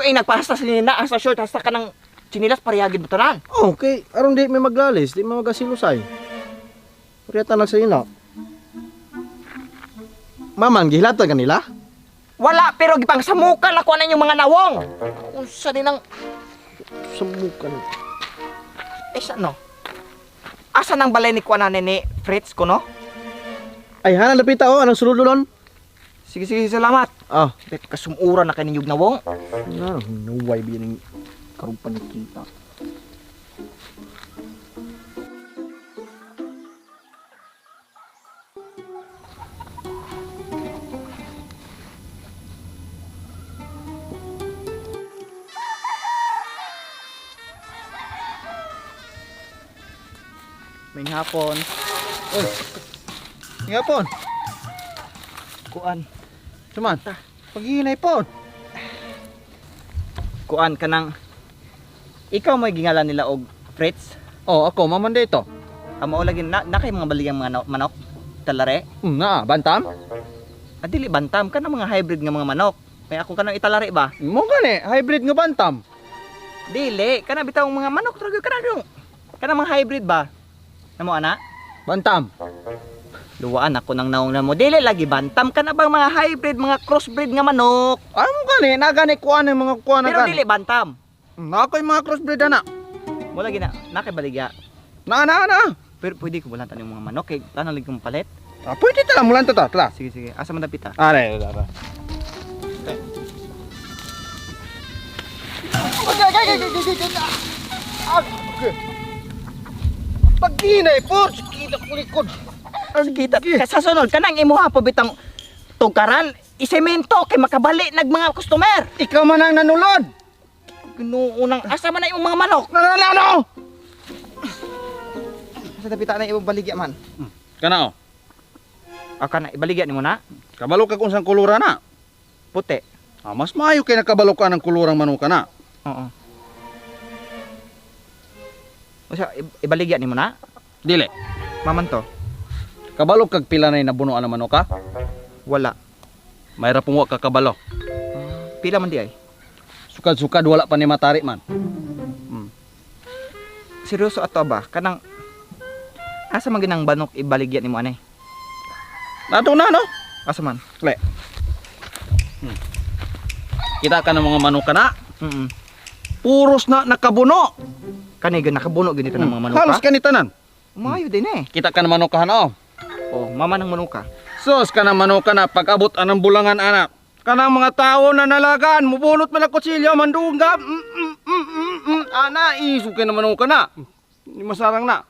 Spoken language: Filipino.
ay nagpahasta sa nina sa short hasta ka ng chinilas parehagin mo tanan. Okay, aron di may maglalis, di may magasilusay. Pariyata lang sa ina. Maman, gihilatan kanila? Wala pero gipang samukan ako na yung mga nawong. Unsa din ang Samukan. sa no? Asa nang balay ni kuana ni Fritz ko no? Ay, hanan lapita oh, anong sulululon? Sige sige salamat. Ah, Bet kasumura na kay ninyog nawong. na, nuway bining karupan kita. May hapon. Oy. Ngapon. Kuan. Suman. Paghinay po. Kuan kanang ikaw mo gingalan nila og Fritz. Oh, ako maman dito. Amo lagi na kay mga baligang mga manok. Talare. Na, bantam. Adili bantam ka mga hybrid nga mga manok. May ako kanang italare ba? Mo gani, hybrid nga bantam. Dili, kana bitaw mga manok talaga kana dong. Kana mga hybrid ba? Namo ana? Bantam. Luwaan ako nang naong na mo. Dili lagi bantam ka na bang mga hybrid, mga crossbreed nga manok. Ano gani, nagani kuan ang mga kuan Pero gani. dili bantam. Na ko'y mga crossbreed na. Mo lagi na kay baligya. Na. Pero pwede ko bulantan yung mga manok kay tanang lagi kong palit. Ah, pwede tala mulan to ta, tala. Sige sige. Asa man dapita? Are. Paghinay po, kita ko likod. Kita sa sunod kanang imuha po bitang tugaran, isemento kay makabali nag mga customer. Ikaw man ang nanulod. Ginuunang asa man na yung mga manok. Nanalo. Asa dapita na ibang baligya man. Kana oh. Aka na ibaligya nimo na. Kabalo ka kung saan kulura na. Puti. Ah, mas maayo kay nakabalo ka ng kulurang manuka na. Oo. Usa ibaligya nimo na. Dili. Maman to. Kabalo kag pila na nabuno ang manuka. Wala. Mayra pong wa ka kabalo. Pila man di ay? Sukad-sukad wala pa ni matari man. Seryoso ato ba? Kanang asa man ginang banok ibaligya nimo anay? Nato na no. Asa man? Le. Kita ka ng mga manuka na. Puros na nakabuno. Kani gan nakabuno ganito ng mga manuka. Halos kanitanan. Maayo din eh. Kita ka ng manukahan oh. Oh, mama ng manuka. Sos ka ng manuka na pag-abot anang bulangan anak. Kanang mga tao na nalagaan, mubunot man ang kutsilyo, mandunggap. Ana, isukin na manuka na. Hindi masarang na.